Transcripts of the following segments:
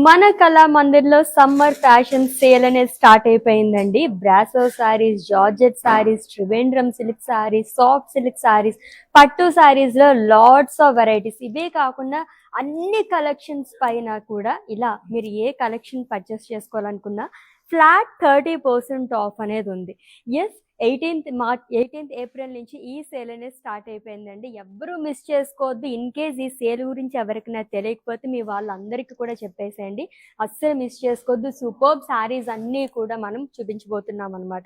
మన కళా మందిర్లో summer fashion sale అనేది స్టార్ట్ అయిపోయిందండి. Brasso saris, georgette saris, Trivandrum silk saris, soft silk saris, పట్టు సారీస్ లో లాట్స్ ఆఫ్ వెరైటీస్. ఇవే కాకుండా అన్ని కలెక్షన్స్ పైన కూడా ఇలా మీరు ఏ కలెక్షన్ పర్చేస్ చేసుకోవాలనుకున్నా ఫ్లాట్ 30% ఆఫ్ అనేది ఉంది. 18th ఏప్రిల్ నుంచి ఈ సేల్ అనేది స్టార్ట్ అయిపోయిందండి. ఎవ్వరూ మిస్ చేసుకోవద్దు. ఇన్ కేస్ ఈ సేల్ గురించి ఎవరికైనా తెలియకపోతే మీ వాళ్ళందరికీ కూడా చెప్పేసేయండి. అస్సలు మిస్ చేసుకోవద్దు. సూపర్బ్ శారీస్ అన్నీ కూడా మనం చూపించబోతున్నాం అనమాట.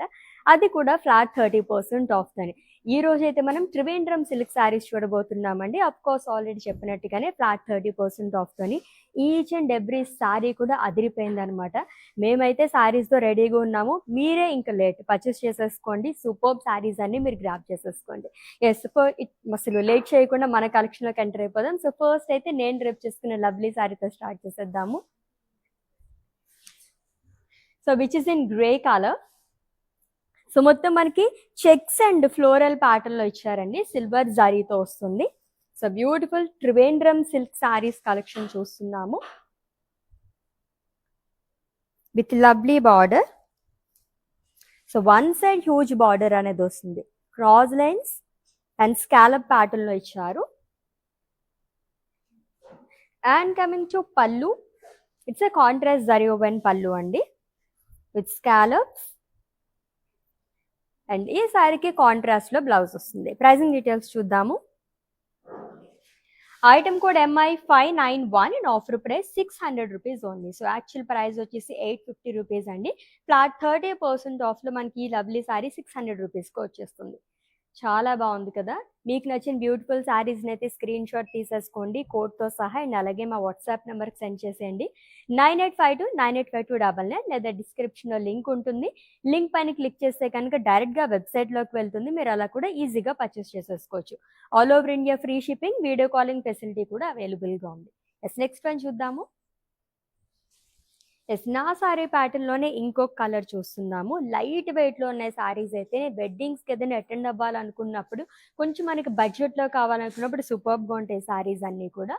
అది కూడా ఫ్లాట్ 30% ఆఫ్ అని. ఈ రోజు అయితే మనం త్రివేంద్రం సిల్క్ శారీస్ చూడబోతున్నామండి. అఫ్ కోర్స్ ఆల్రెడీ చెప్పినట్టుగానే ఫ్లాట్ 30% ఆఫ్ అని. ఈచ్ అండ్ ఎవ్రీ శారీ కూడా అదిరిపోయింది అనమాట. మేమైతే శారీస్తో రెడీగా ఉన్నాము. మీరే ఇంకా లేట్ పర్చేస్ చేసేసుకోండి. సూపర్బ్ శారీస్ అన్ని మీరు గ్రాప్ చేసేసుకోండి. అసలు లేట్ చేయకుండా మన కలెక్షన్లోకి ఎంటర్ అయిపోదాం. సో ఫస్ట్ అయితే నేను రేపు చేసుకునే లవ్లీ శారీతో స్టార్ట్ చేసేద్దాము. So which is in grey colour. So మొత్తం మనకి చెక్స్ అండ్ ఫ్లోరల్ ప్యాటర్న్ లో ఇచ్చారండి. సిల్వర్ జరీతో వస్తుంది. So beautiful Trivandrum silk saris collection చూస్తున్నాము with lovely border. So one side huge border అనేది వస్తుంది. Cross lines and scallop pattern లో ఇచ్చారు. And coming to pallu, it's a contrast zari woven pallu అండి విత్ స్కాలప్స్. అండ్ ఈ శారీకి కాంట్రాస్ట్ లో బ్లౌజ్ వస్తుంది. ప్రైజింగ్ డీటెయిల్స్ చూద్దాము. Item code MI591 and offer price 600 rupees only. So actual price వచ్చేసి 850 రూపీస్ అండి. ఫ్లాట్ 30% ఆఫ్ లో మనకి ఈ లవ్లీ శారీ 600 రూపీస్కి వచ్చేస్తుంది. చాలా బాగుంది కదా. మీకు నచ్చిన బ్యూటిఫుల్ శారీస్ని అయితే స్క్రీన్ షాట్ తీసేసుకోండి కోడ్తో సహా. అండ్ అలాగే మా వాట్సాప్ నెంబర్కి సెండ్ చేసేయండి 9852985299 లేదా డిస్క్రిప్షన్లో లింక్ ఉంటుంది. లింక్ పైన క్లిక్ చేస్తే కనుక డైరెక్ట్గా వెబ్సైట్లోకి వెళ్తుంది. మీరు అలా కూడా ఈజీగా పర్చేస్ చేసేసుకోవచ్చు. All over India free shipping, video calling facility కూడా అవైలబుల్గా ఉంది. నెక్స్ట్ వన్ చూద్దాము. నా సారీ ప్యాటర్న్ లోనే ఇంకొక కలర్ చూస్తున్నాము. లైట్ వెయిట్ లో ఉన్న సారీస్ అయితే వెడ్డింగ్స్ కి ఏదైనా అటెండ్ అవ్వాలనుకున్నప్పుడు, కొంచెం మనకి బడ్జెట్ లో కావాలనుకున్నప్పుడు సూపర్బ్ గా ఉంటాయి సారీస్ అన్ని కూడా.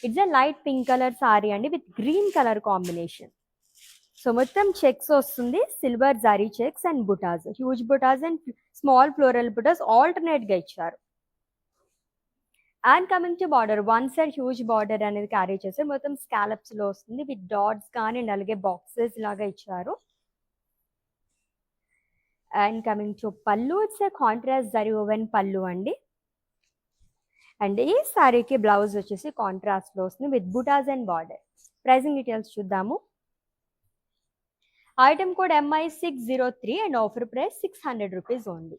It's a light pink colour sari అండి with green colour combination. So మొత్తం చెక్స్ వస్తుంది. Silver zari checks and butas, huge butas and small floral butas alternate గా ఇచ్చారు. And coming to border, one side huge border అనేది క్యారీ చేస్తారు. మొత్తం స్కాలప్స్ లో వస్తుంది విత్ డాట్స్ కానీ అండ్ అలాగే బాక్సెస్ లాగా ఇచ్చారు. And coming to pallu, it's a contrast zari woven pallu అండి. అండ్ ఈ సారీకి బ్లౌజ్ వచ్చేసి కాంట్రాస్ట్ లో వస్తుంది with butas and border. Pricing details చూద్దాము. Item code MI603 and offer price 600 rupees only.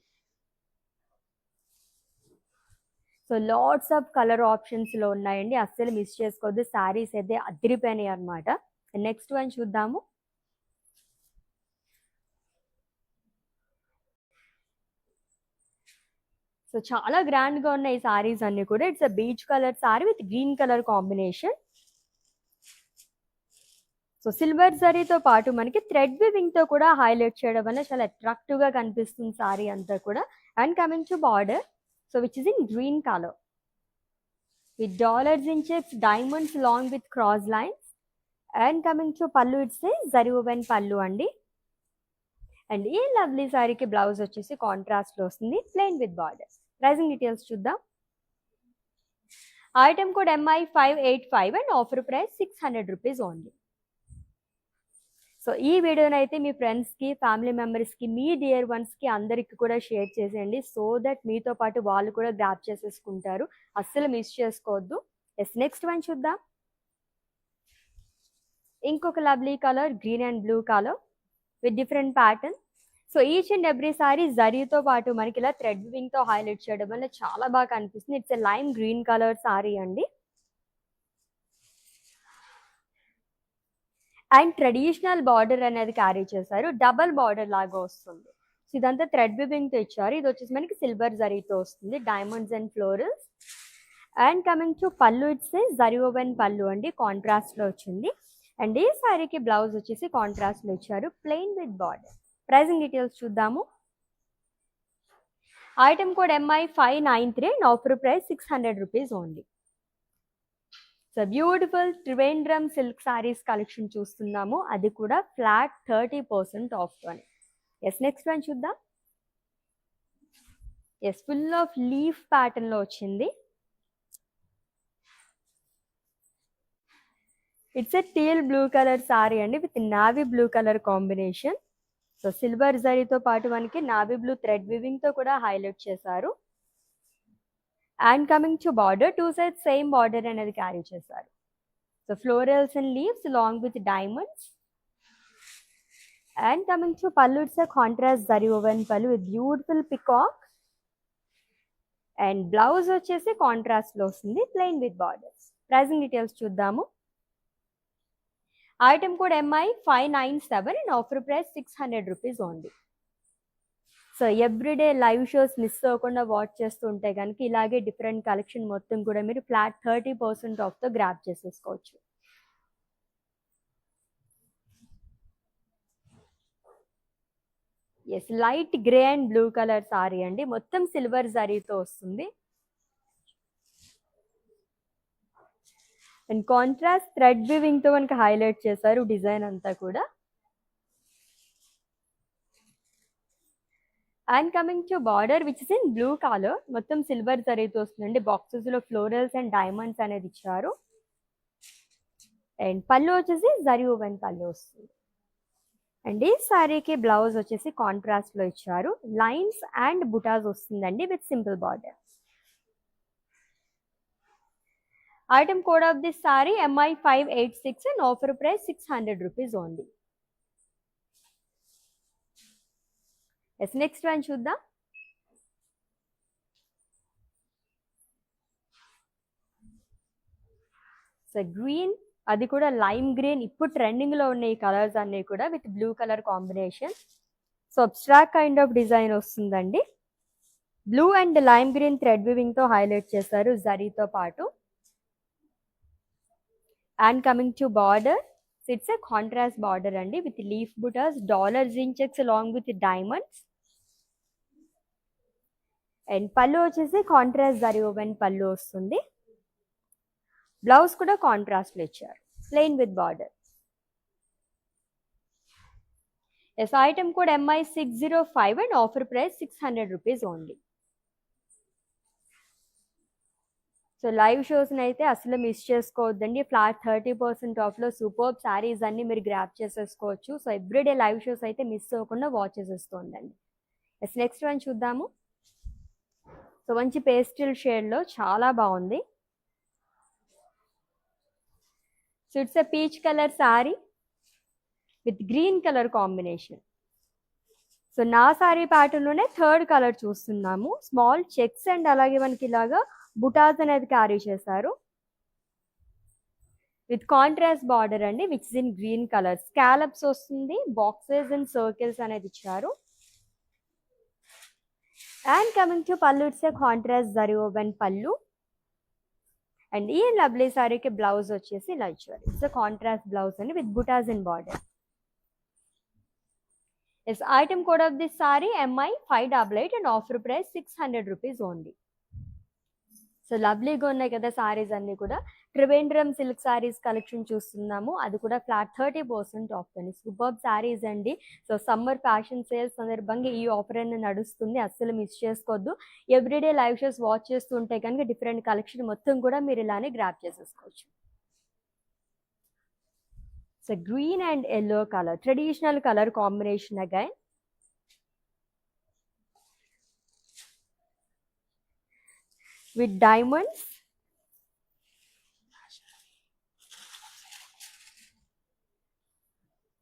So lots of colour options లో ఉన్నాయండి. అస్సలు మిస్ చేసుకోవద్దు. శారీస్ అయితే అదిరిపోయినాయి అనమాట. నెక్స్ట్ వన్ చూద్దాము. సో చాలా గ్రాండ్ గా ఉన్నాయి ఈ సారీస్ అన్ని కూడా. It's a peach colour sari with green colour combination. So silver జరీతో పాటు మనకి థ్రెడ్ వివింగ్ తో కూడా హైలైట్ చేయడం వల్ల చాలా అట్రాక్టివ్ గా కనిపిస్తుంది సారీ అంతా కూడా. And coming to border, so which is in green color with dollars in checks, diamonds along with cross lines. And coming to pallu, it says zari woven pallu andi. And ee lovely saree ki blouse vachesi contrast lo vastundi plain with borders. Pricing details chuddam. Item code MI585 and offer price 600 rupees only. So ఈ వీడియోని అయితే మీ ఫ్రెండ్స్కి, family మెంబర్స్కి, మీ dear వన్స్కి అందరికి కూడా share చేసేయండి. So that మీతో పాటు వాళ్ళు కూడా గ్రాప్ చేసేసుకుంటారు. అస్సలు మిస్ చేసుకోవద్దు. నెక్స్ట్ వన్ చూద్దాం. ఇంకొక lovely colour, green and blue colour with different pattern. So each and every sorry జరీతో పాటు మనకి ఇలా థ్రెడ్ వివింగ్తో హైలైట్ చేయడం వల్ల చాలా బాగా కనిపిస్తుంది. It's a lime green colour sari అండి. అండ్ ట్రెడిషనల్ బార్డర్ అనేది క్యారీ చేశారు. డబల్ బార్డర్ లాగా వస్తుంది. సో ఇదంతా థ్రెడ్ వివింగ్తో ఇచ్చారు. ఇది వచ్చేసి మనకి సిల్వర్ జరీతో వస్తుంది, diamonds and florals. And coming to pallu, it's zari woven pallu అండి, కాంట్రాస్ట్లో వచ్చింది. అండ్ ఈ సారీకి బ్లౌజ్ వచ్చేసి కాంట్రాస్ట్లో ఇచ్చారు, plain with border. Pricing details చూద్దాము. Item code MI593 and offer price 600 rupees only. So beautiful Trivandrum silk saris collection చూస్తున్నాము, అది కూడా ఫ్లాట్ 30% ఆఫ్తోనే. ఎస్, నెక్స్ట్ వన్ చూద్దాం. ఎస్, ఫుల్ ఆఫ్ లీఫ్ ప్యాటర్న్లో వచ్చింది. It's a teal blue colour sari అండి with navy blue colour combination. So silver జరీతో పాటు మనకి నావీ బ్లూ థ్రెడ్ వివింగ్తో కూడా హైలైట్ చేశారు. And coming to border, 2 sides same border అనేది క్యారీ చేశారు. So florals and leaves long with diamonds. And coming to pallu, it's a contrast zari woven pallu with beautiful peacock. And blouse వచ్చేసి కాంట్రాస్ట్లో వస్తుంది, plain with borders. Pricing details చూద్దాము. Item code MI597 and offer price 600 rupees only. So everyday live shows miss అవ్వకుండా watch చేస్తూ ఉంటే కనుక ఇలాగే different collection మొత్తం కూడా మీరు ఫ్లాట్ 30% ఆఫ్తో గ్రాప్ చేసేసుకోవచ్చు. Yes, light grey and blue colour sari అండి, మొత్తం సిల్వర్ జరీతో వస్తుంది. అండ్ కాంట్రాస్ట్ థ్రెడ్ వివింగ్తో మనకి హైలైట్ చేశారు డిజైన్ అంతా కూడా. And coming to border which is in blue colour, మొత్తం సిల్వర్ జరీతో వస్తుందండి. బాక్సెస్లో ఫ్లోరల్స్ అండ్ డైమండ్స్ అనేది ఇచ్చారు. అండ్ పళ్ళు వచ్చేసి జరీ ఓవెన్ పళ్ళు వస్తుంది. అండ్ ఈ సారీకి బ్లౌజ్ వచ్చేసి కాంట్రాస్ట్లో ఇచ్చారు. లైన్స్ అండ్ బుటాస్ వస్తుందండి with simple border. Item code of this saree MI586 and offer price 600 rupees only. Yes, next one చూద్దాం. సో గ్రీన్, అది కూడా లైమ్ గ్రీన్, ఇప్పుడు ట్రెండింగ్లో ఉన్న ఈ కలర్స్ అన్నీ కూడా with blue colour combination. So abstract kind of design వస్తుందండి. Blue and lime green thread వివింగ్తో హైలైట్ చేశారు జరీతో పాటు. And coming to border, so it's a contrast border andi with leaf buttas, dollar zing checks along with diamonds. And pallu vachesi contrast zari woven pallu vastundi. Blouse kuda contrast lo icharu, plain with border. Yes, item code MI605 and offer price 600 rupees only. So live షోస్ని అయితే అసలు miss చేసుకోవద్దండి. Flat 30% ఆఫ్లో superb saris అన్నీ మీరు grab చేసేసుకోవచ్చు. So everyday live shows అయితే miss అవ్వకుండా వాచ్ చేసేస్తూ ఉండండి. ఎస్, నెక్స్ట్ వన్ చూద్దాము. సో మంచి పేస్టిల్ షేడ్లో చాలా బాగుంది. So it's a peach colour sari with green colour combination. So నా శారీ ప్యాటర్న్లోనే థర్డ్ కలర్ చూస్తున్నాము. స్మాల్ చెక్స్ అండ్ అలాగే మనకి ఇలాగా బుటాస్ అనేది క్యారీ చేశారు విత్ కాంట్రాస్ట్ బార్డర్ అండి which is in green colour. Scallops వస్తుంది, బాక్సెస్ అండ్ సర్కిల్స్ అనేది ఇచ్చారు. And coming to pallu, it's a contrast zari woven pallu. And ఈ లవ్లీ సారీకి బ్లౌజ్ వచ్చేసి ఇలా ఇచ్చారు. ఇట్స్ ఏ కాంట్రాస్ట్ బ్లౌజ్ అండి with butas and border. Yes, item code of this sari MI588 and offer price 600 rupees only. So లవ్లీగా ఉన్నాయి కదా సారీస్ అన్నీ కూడా. త్రివేంద్రం సిల్క్ సారీస్ కలెక్షన్ చూస్తున్నాము, అది కూడా ఫ్లాట్ 30% ఆఫ్ అండి. సూపర్బ్ సారీస్ అండి. సో సమ్మర్ ఫ్యాషన్ సేల్స్ సందర్భంగా ఈ ఆఫర్ అనేది నడుస్తుంది, అస్సలు మిస్ చేసుకోవద్దు. ఎవ్రీడే లైవ్ షోస్ వాచ్ చేస్తూ ఉంటే కనుక డిఫరెంట్ కలెక్షన్ మొత్తం కూడా మీరు ఇలానే గ్రాప్ చేసేసుకోవచ్చు. So green and yellow colour, traditional colour combination again. With diamonds.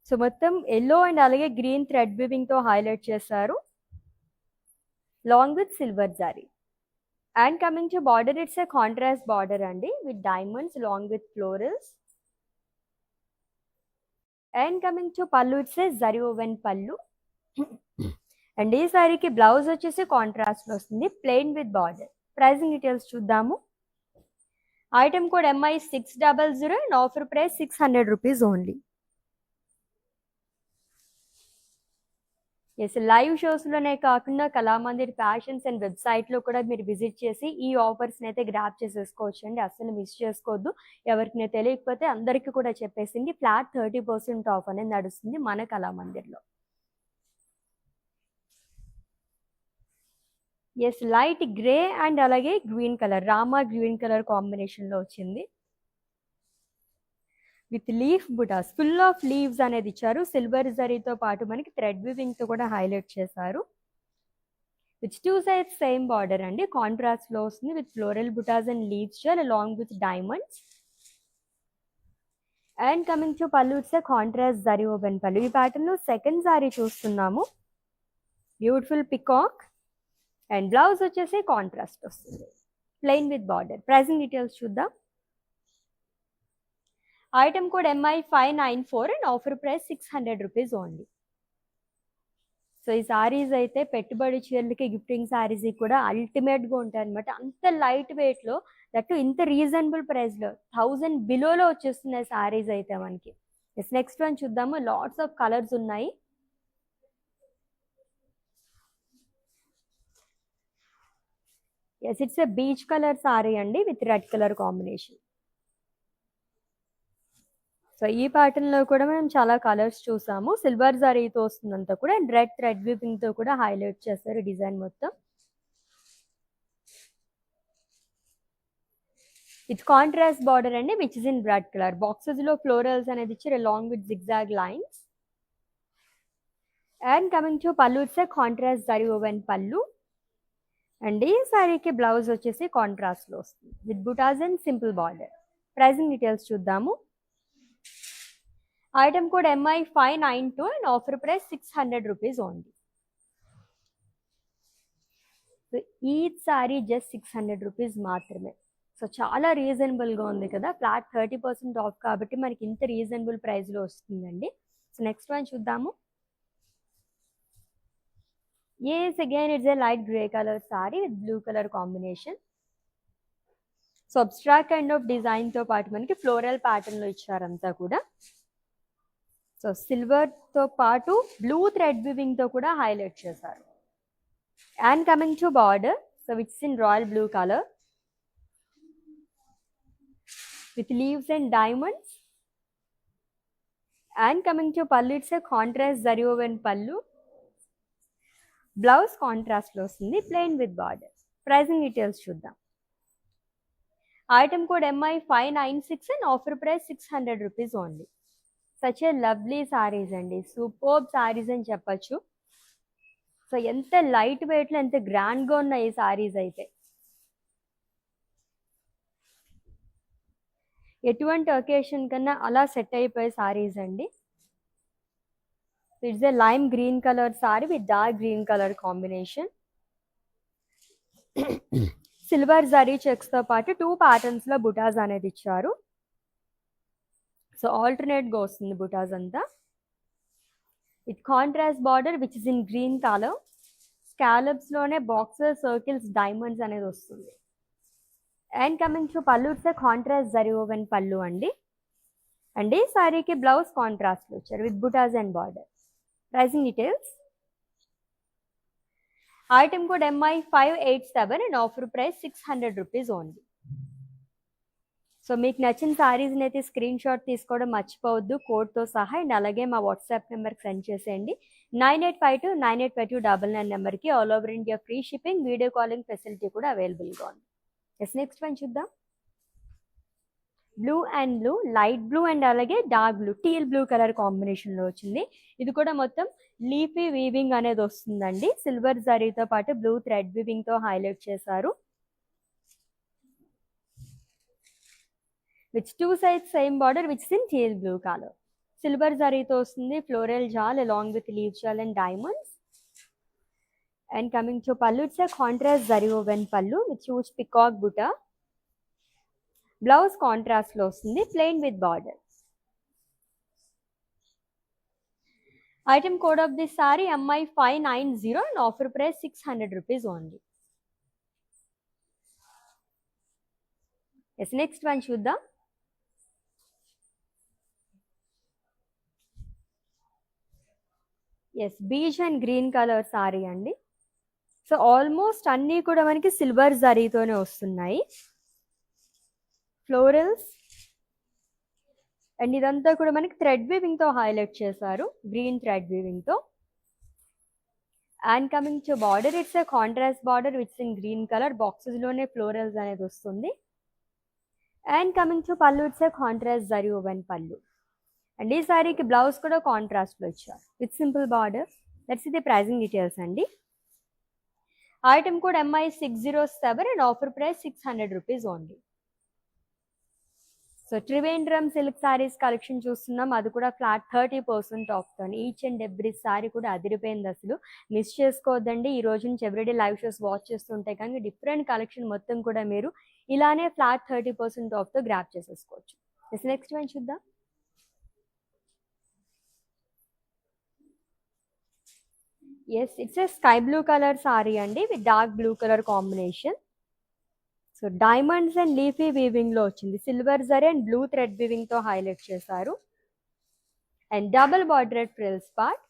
So మొత్తం ఎల్లో అండ్ అలాగే గ్రీన్ థ్రెడ్ వివింగ్తో హైలైట్ చేశారు long with silver zari. And coming to border, it's a contrast border అండి with diamonds long with florals. And coming to pallu, it's a zari woven pallu. And ఈ సారీకి blouse వచ్చేసి contrast వస్తుంది, plain with border. Pricing details చూద్దాము. Item code MI600 and offer price 600 rupees only. Yes, live షోస్లోనే కాకుండా Kalamandir fashions and వెబ్సైట్లో కూడా మీరు విజిట్ చేసి ఈ ఆఫర్స్ని అయితే గ్రాప్ చేసేసుకోవచ్చు అండి. అస్సలు మిస్ చేసుకోవద్దు. ఎవరికి తెలియకపోతే అందరికీ కూడా చెప్పేసింది. ఫ్లాట్ 30% ఆఫ్ అనేది నడుస్తుంది మన కళామందిర్లో. ఎస్, లైట్ గ్రే అండ్ అలాగే green colour, Rama green colour కాంబినేషన్లో వచ్చింది. With leaf butas, full of leaves అనేది ఇచ్చారు. సిల్వర్ జరీతో పాటు మనకి థ్రెడ్ వివింగ్తో కూడా హైలైట్ చేశారు. విత్ 2 sides సేమ్ బార్డర్ అండి, కాంట్రాస్ట్లో వస్తుంది. With floral butas and leaves shell along with diamonds. And coming to pallu, it's contrast zari woven pallu. ఈ ప్యాటర్న్లో సెకండ్ సారీ చూస్తున్నాము. బ్యూటిఫుల్ పికాక్ అండ్ బ్లౌజ్ వచ్చేసి కాంట్రాస్ట్ వస్తుంది, plain with border. Pricing details చూద్దాం. Item code MI594 and offer price 600 rupees only. So ఈ సారీస్ అయితే పెట్టుబడి చీరలకి, gifting saris కూడా అల్టిమేట్గా ఉంటాయి అనమాట. అంత లైట్ వెయిట్లో, దట్టు ఇంత రీజనబుల్ ప్రైస్లో 1000 బిలోలో వచ్చేస్తున్నాయి సారీస్ అయితే మనకి. నెక్స్ట్ వన్ చూద్దాము. లాట్స్ ఆఫ్ కలర్స్ ఉన్నాయి. Yes, it's a peach colour sari అండి with red colour combination. So ఈ ప్యాటర్న్లో కూడా మనం చాలా కలర్స్ చూసాము. సిల్వర్ జరీతో వస్తుందంతా కూడా, అండ్ రెడ్ థ్రెడ్ వీవింగ్తో కూడా హైలైట్ చేస్తారు డిజైన్ మొత్తం. ఇట్స్ కాంట్రాస్ట్ బార్డర్ అండి which is in red colour. బాక్సెస్లో ఫ్లోరల్స్ అనేది ఇచ్చారు along with zigzag lines. And coming to pallu, it's contrast zari woven pallu. And ఈ సారీకి బ్లౌజ్ వచ్చేసి కాంట్రాస్ట్లో వస్తుంది with butas and simple border. Pricing details చూద్దాము. Item code MI592 and offer price 600 rupees only. So ఈ సారీ జస్ట్ 600 రూపీస్ మాత్రమే. సో చాలా రీజనబుల్గా ఉంది కదా. ఫ్లాట్ 30% ఆఫ్ కాబట్టి మనకి ఇంత రీజనబుల్ ప్రైస్లో వస్తుందండి. సో నెక్స్ట్ వన్ చూద్దాము. Yes, again it's a light grey colour sari with blue colour combination. So abstract kind of డిజైన్తో పాటు మనకి ఫ్లోరల్ ప్యాటర్న్లో ఇచ్చారంతా కూడా. సో సిల్వర్తో పాటు బ్లూ థ్రెడ్ వివింగ్తో కూడా హైలైట్ చేశారు. And coming to border, so it's in royal blue colour with leaves and diamonds. And coming to pallu, it's contrast zari woven pallu. Blouse కాంట్రాస్ట్లో వస్తుంది, plain with border. Pricing details చూద్దాం. Item code MI596 and offer price 600 rupees only. Such a lovely saris అండి, superb saris అని చెప్పచ్చు. So ఎంత light వెయిట్లో ఎంత గ్రాండ్గా ఉన్నాయి ఈ సారీస్ అయితే. ఎటువంటి ఒకేషన్ కన్నా అలా సెట్ అయిపోయే సారీస్ అండి. It's a lime green colour sari with dark green colour combination. Silver zari చెక్స్తో పాటు 2 ప్యాటర్న్స్లో బుటాస్ అనేది ఇచ్చారు. సో ఆల్టర్నేట్గా వస్తుంది బుటాస్ అంతా. With contrast border which is in green colour. స్కాలప్స్లోనే బాక్సెస్, సర్కిల్స్, డైమండ్స్ అనేది వస్తుంది. And coming to pallu, it's contrast zari woven pallu అండి. అండ్ ఈ సారీకి బ్లౌజ్ కాంట్రాస్ట్లో ఇచ్చారు with butas and border. Pricing details. Item code MI587 and offer price 600 rupees only. So మీకు నచ్చిన సారీస్ని అయితే స్క్రీన్ షాట్ తీసుకోవడం మర్చిపోవద్దు కోడ్తో సహా. అండ్ అలాగే మా వాట్సాప్ నెంబర్కి సెండ్ చేసేయండి. 9852985299 నెంబర్కి. All over India free shipping, video calling facility కూడా అవైలబుల్గా ఉంది. ఎస్, నెక్స్ట్ వన్ చూద్దాం. Blue and blue, light blue and అలాగే dark blue, teal blue colour కాంబినేషన్లో వచ్చింది. ఇది కూడా మొత్తం లీఫీ వీవింగ్ అనేది వస్తుందండి. సిల్వర్ జరీతో పాటు బ్లూ థ్రెడ్ వీవింగ్తో హైలైట్ చేశారు. With 2 sides same border which is in teal blue colour. Silver జరీతో వస్తుంది, floral jaal along with leaf jaal and diamonds. And coming to pallu, it's contrast zari woven pallu with huge peacock buta. Blouse కాంట్రాస్ట్లో వస్తుంది, plain with border. Item code of this sari MI590 and offer price 600 rupees only. Yes, next one చూద్దాం. Yes, peach and green colour sari అండి. So almost అన్నీ కూడా మనకి silver జరీతోనే వస్తున్నాయి. Florals and ఇదంతా కూడా మనకి థ్రెడ్ వీవింగ్ తో హైలైట్ చేశారు, గ్రీన్ థ్రెడ్ వీవింగ్ తో. And coming to border, it's a contrast border which in green colour, boxes లోనే ఫ్లోరల్స్ అనేది వస్తుంది. And coming to pallu, it's a contrast zari woven pallu. And ఈ సారీకి బ్లౌజ్ కూడా కాంట్రాస్ట్ లో ఇచ్చారు విత్ సింపుల్ బార్డర్. లెట్స్ ఇది ప్రైజింగ్ డీటెయిల్స్ అండి. Item code MI607 and offer price 600 rupees only. So Trivandrum silk saris collection చూస్తున్నాం, అది కూడా ఫ్లాట్ 30% ఆఫ్తో. ఈచ్ అండ్ ఎవ్రీ సారీ కూడా అదిరిపోయింది, అసలు మిస్ చేసుకోవద్దండి. ఈ రోజు నుంచి ఎవ్రీడే లైవ్ షోస్ వాచ్ చేస్తుంటే కానీ డిఫరెంట్ కలెక్షన్ మొత్తం కూడా మీరు ఇలానే ఫ్లాట్ 30% ఆఫ్తో గ్రాప్ చేసేసుకోవచ్చు. నెక్స్ట్ వన్ చూద్దాం. Yes, it's a sky blue colour sari అండి with dark blue colour combination. So diamonds and leafy weaving లో వచ్చింది, silver zari and blue thread weaving తో హైలైట్ చేశారు. And double border frills part.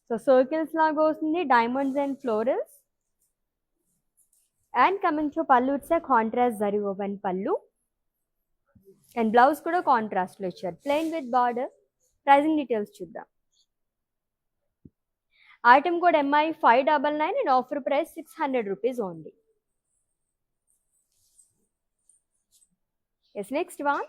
So circles లాగా వస్తుంది, diamonds and florals. And coming to pallu, it's a contrast zari woven pallu. And blouse కూడా contrast లో ఇచ్చారు, plain with border. Pricing details చూద్దాం. Item code MI599 and offer price 600 rupees only. Yes, next one.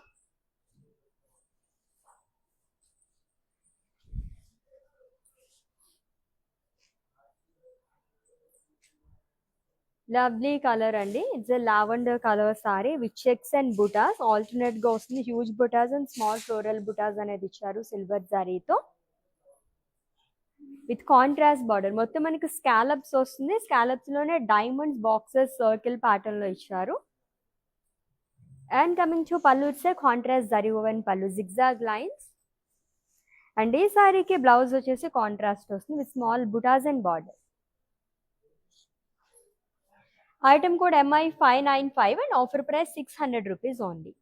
Lovely colour అండి, it's a lavender colour sari with checks and butas alternate గా వస్తుంది. Huge butas and small floral butas అనేది ఇచ్చారు silver జరీతో with contrast border. మొత్తం మనకి scallops వస్తుంది, స్కాలప్స్ లోనే డైమండ్స్ బాక్సెస్ సర్కిల్ ప్యాటర్న్ లో ఇచ్చారు. And coming to pallu, it's a contrast zari woven pallu, zigzag lines. And ఈ సారీకి బ్లౌజ్ వచ్చేసి కాంట్రాస్ట్ వస్తుంది with small butas and border. Item code MI595 and offer price 600 rupees only.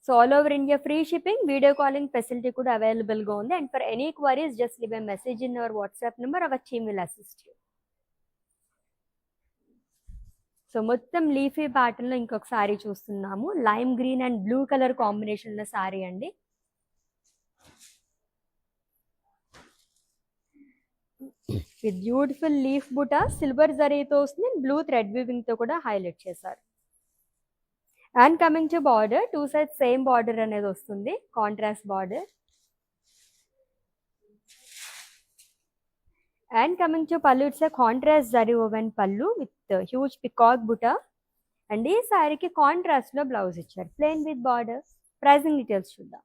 So all over India free shipping, video calling facility కూడా available గా ఉంది. And for any queries just leave a message in our WhatsApp number, our team will assist you. So మొత్తం leafy pattern లో ఇంకొక సారీ చూస్తున్నాము, lime green and blue colour combination లో సారీ అండి. With beautiful leaf buta, silver జరీతో వస్తుంది, బ్లూ థ్రెడ్ వీవింగ్ తో కూడా హైలైట్ చేశారు. And coming to border, two side same border అనేది వస్తుంది, contrast border. And coming to pallu, it's a contrast zari woven pallu with huge peacock buta. And ఈ సారీకి కాంట్రాస్ట్ లో బ్లౌజ్ ఇచ్చారు, plain with border. Pricing details చూద్దాం.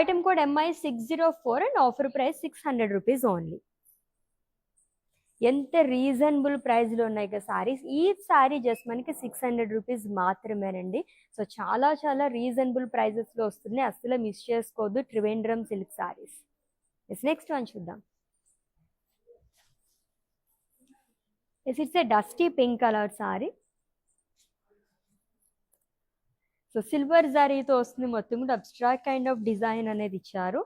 Item code MI604 and offer price 600 rupees only. ఎంత reasonable price లో ఉన్నాయి కదా సారీస్. ఈ సారీ జస్ట్ మనకి 600 రూపీస్ మాత్రమేనండి. సో చాలా చాలా రీజనబుల్ ప్రైజెస్ లో వస్తున్నాయి, అసలు మిస్ చేసుకోవద్దు Trivandrum silk saris. Next one చూద్దాం. It's a dusty pink colour sari. So silver జరీతో వస్తుంది, మొత్తం కూడా అబ్స్ట్రాక్ట్ కైండ్ ఆఫ్ డిజైన్ అనేది ఇచ్చారు.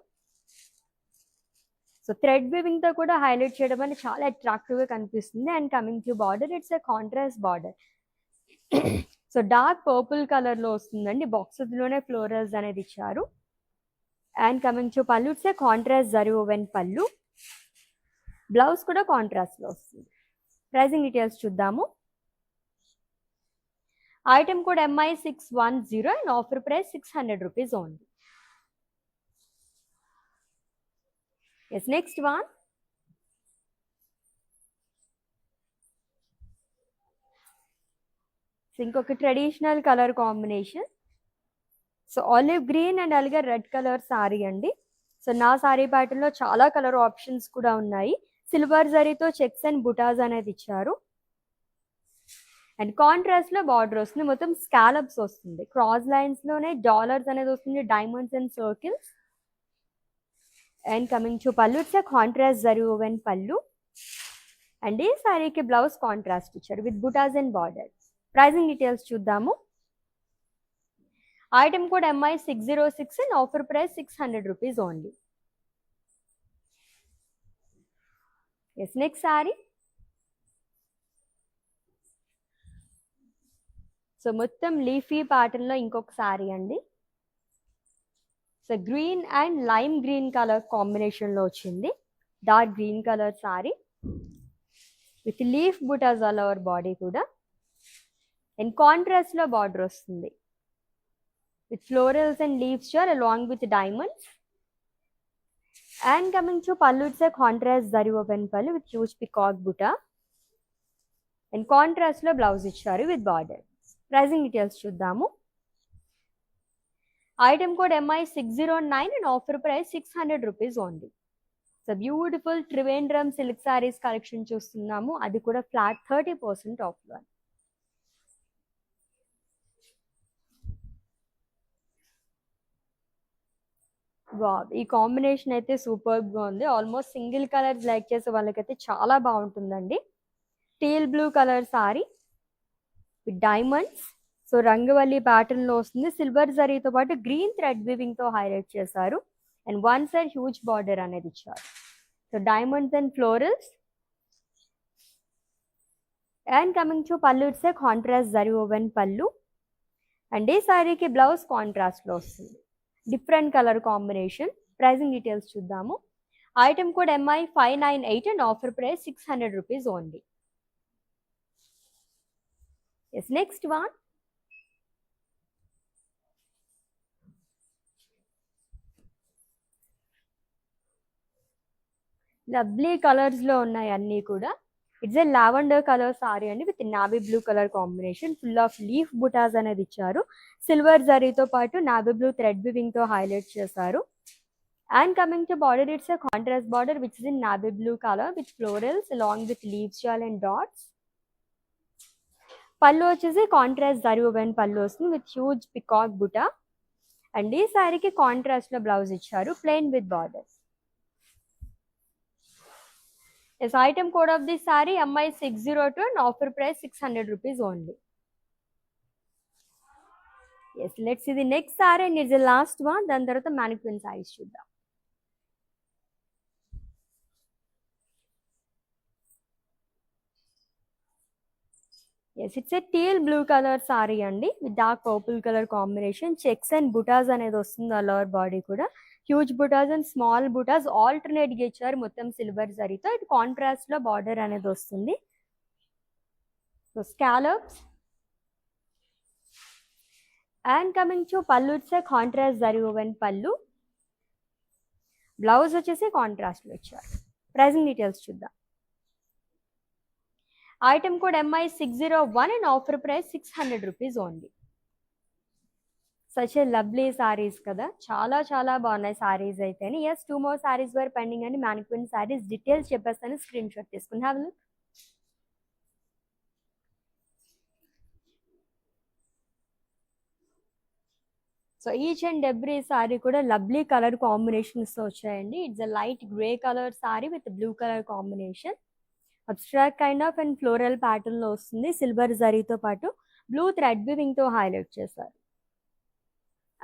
సో థ్రెడ్ వీవింగ్ తో కూడా హైలైట్ చేయడం అనేది చాలా అట్రాక్టివ్ గా కనిపిస్తుంది. And coming to border, it's a contrast border. So dark purple colour లో వస్తుందండి, బాక్సెస్ లోనే ఫ్లోరల్స్ అనేది ఇచ్చారు. And coming to pallu, it's a contrast zari woven pallu. Blouse కూడా కాంట్రాస్ట్ లో వస్తుంది. ప్రైజింగ్ డీటెయిల్స్ చూద్దాము. Item code MI610 and offer price 600 rupees only. Yes, next one. ఇంకొక traditional colour combination. So olive green and అలాగే red colour sari అండి. So నా sari pattern లో చాలా కలర్ ఆప్షన్స్ కూడా ఉన్నాయి. సిల్వర్ జరీతో చెక్స్ అండ్ బుటాస్ అనేది ఇచ్చారు. అండ్ కాంట్రాస్ట్ లో బార్డర్ వస్తుంది, మొత్తం స్కాలప్స్ వస్తుంది, క్రాస్ లైన్స్ లోనే డాలర్స్ అనేది వస్తుంది, diamonds and circles. And coming to pallu, it's a contrast zari woven pallu. And ఈ సారీకి బ్లౌజ్ కాంట్రాస్ట్ ఇచ్చారు with butas and border. Pricing details చూద్దాము. Item code MI606 and offer price 600 rupees only. Yes next sari. So మొత్తం leafy pattern లో ఇంకొక సారీ అండి. So green and lime green colour combination లో వచ్చింది. Dark green colour sari with leaf butas all over body కూడా. And contrast లో border వస్తుంది with florals and leaves షర్ along with diamonds. And coming to pallu, it's a contrast zari woven pallu with huge peacock buta. And contrast లో blouse ఇచ్చారు with border. Pricing details చూద్దాము. Item code MI609 and offer price 600 rupees only. So beautiful Trivandrum silk saris collection చూస్తున్నాము, అది కూడా flat 30% ఆఫ్లో. ఈ combination అయితే సూపర్గా ఉంది. ఆల్మోస్ట్ సింగిల్ కలర్స్ లైక్ చేసే వాళ్ళకైతే చాలా బాగుంటుందండి. Teal blue colour sari with diamonds. So రంగవల్లి ప్యాటర్న్ లో వస్తుంది. సిల్వర్ జరీతో పాటు గ్రీన్ థ్రెడ్ వీవింగ్ తో హైలైట్ చేశారు. And one side huge border అనేది ఇచ్చారు. So diamonds and florals. And coming to pallu, it's a contrast zari woven pallu. And ఈ సారీకి బ్లౌజ్ కాంట్రాస్ట్ లో వస్తుంది, different colour combination. Pricing details చూద్దాము. Item code MI598 and offer price 600 rupees only. Yes next one. Lovely colours లో ఉన్నాయి అన్నీ కూడా. It's a lavender colour sari అండి with navy blue colour combination. Full of leaf butas అనేది ఇచ్చారు. సిల్వర్ జరీతో పాటు నావీ బ్లూ థ్రెడ్ వీవింగ్ తో హైలైట్ చేశారు. And coming to border, it's a contrast border which is in navy blue colour with florals along with leaves jaal and dots. Pallu వచ్చేసి contrast zari woven pallu వస్తుంది with huge peacock buta. And ఈ సారీకి contrast లో blouse ఇచ్చారు plain with border. Yes, item code of this saree MI602 and offer price 600 rupees only. Yes, let's see the next saree and it's the last one. Then tarvata mannequin sarees chuddam. Yes, it's a teal blue color saree andi with dark purple color combination. Checks and buttas anedi vastundi lower body kuda. Huge butas and small butas alternate గా ఇచ్చారు మొత్తం silver జరీతో. ఇటు contrast లో border అనేది వస్తుంది. So scallops. And coming to pallu, it's a contrast zari woven pallu. Blouse వచ్చేసి contrast లో ఇచ్చారు. ప్రైజింగ్ డీటెయిల్స్ చూద్దాం. Item code MI601 and offer price 600 rupees only. Such a lovely saris కదా, చాలా చాలా బాగున్నాయి సారీస్ అయితే. Yes, 2 more saris were pending అని మ్యానిక్విన్ సారీస్ డీటెయిల్స్ చెప్పేస్తాను, స్క్రీన్ షాట్ తీసుకుని have look. So each and every sari కూడా లవ్లీ కలర్ కాంబినేషన్స్ తో వచ్చాయండి. It's a light grey colour sari with blue colour combination. Abstract kind of and floral pattern లో వస్తుంది. Silver జరీతో పాటు బ్లూ థ్రెడ్ వీవింగ్ తో హైలైట్ చేశారు.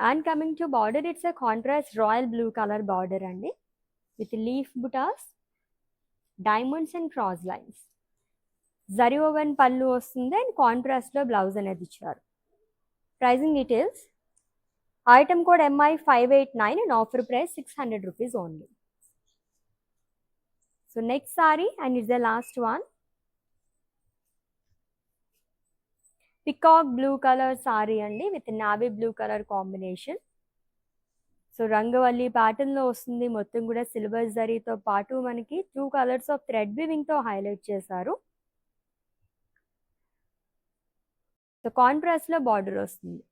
And coming to border, it's a contrast royal blue color border andi with leaf buttas, diamonds and cross lines. Zari woven pallu vastundi and contrast lo blouse anedi icharu. Pricing details. Item code MI589 and offer price 600 rupees only. So next saree and it's the last one. Peacock blue colour sari అండి with navy blue colour combination. So రంగవల్లి pattern లో వస్తుంది. మొత్తం కూడా silver జరీతో పాటు మనకి 2 colours of thread weaving తో హైలైట్ చేశారు. సో కాంట్రాస్ట్ లో బార్డర్ వస్తుంది.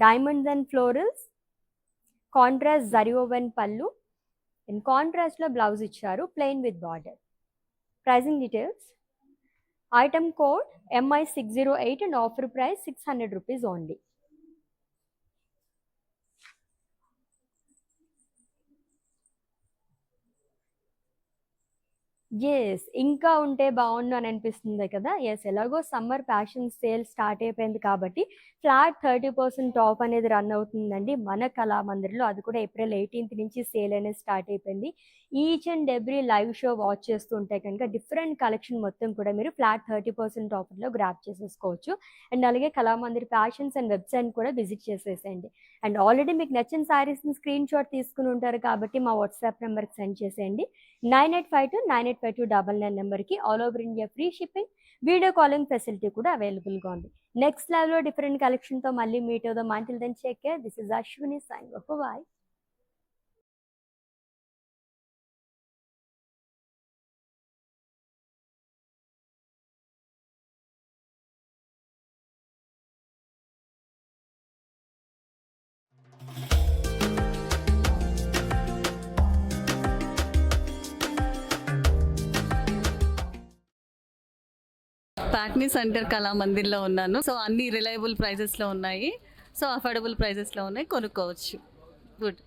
Diamonds and florals, contrast zari woven pallu. In contrast లో బ్లౌజ్ ఇచ్చారు plain with border. Pricing details. Item code MI608 and offer price 600 rupees only. ఇంకా ఉంటే బావుండు అని అనిపిస్తుంది కదా! ఎలాగో సమ్మర్ ఫ్యాషన్ సేల్ స్టార్ట్ అయిపోయింది కాబట్టి ఫ్లాట్ 30% ఆఫ్ అనేది రన్ అవుతుందండి మన కళామందిర్‌లో. అది కూడా ఏప్రిల్ 18 నుంచి సేల్ అనేది స్టార్ట్ అయిపోయింది. Each and every live show watch చేస్తూ ఉంటే కనుక డిఫరెంట్ కలెక్షన్ మొత్తం కూడా మీరు ఫ్లాట్ 30% ఆఫర్‌లో గ్రాబ్ చేసేసుకోవచ్చు. అండ్ అలాగే కళామందిర్ ఫ్యాషన్స్ అండ్ వెబ్‌సైట్‌ని కూడా విజిట్ చేసేసేయండి. అండ్ ఆల్రెడీ మీకు నచ్చిన శారీస్‌ని స్క్రీన్‌షాట్ తీసుకొని ఉంటారు కాబట్టి మా వాట్సాప్ నెంబర్‌కి సెండ్ చేసేయండి. 9852 నెంబర్‌కి all over India free shipping, video calling facility కూడా అవైలబుల్‌గా ఉంది. నెక్స్ట్ లైవ్‌లో డిఫరెంట్ కలెక్షన్‌తో మళ్ళీ మీట్ అవుదాం. Until then take care. This is Ashwini signing off. Bye. ప్యాక్నీ సెంటర్ కళామందిర్లో ఉన్నాను. సో అన్ని రిలయబుల్ ప్రైజెస్లో ఉన్నాయి. సో అఫోర్డబుల్ ప్రైజెస్లో ఉన్నాయి, కొనుక్కోవచ్చు. గుడ్.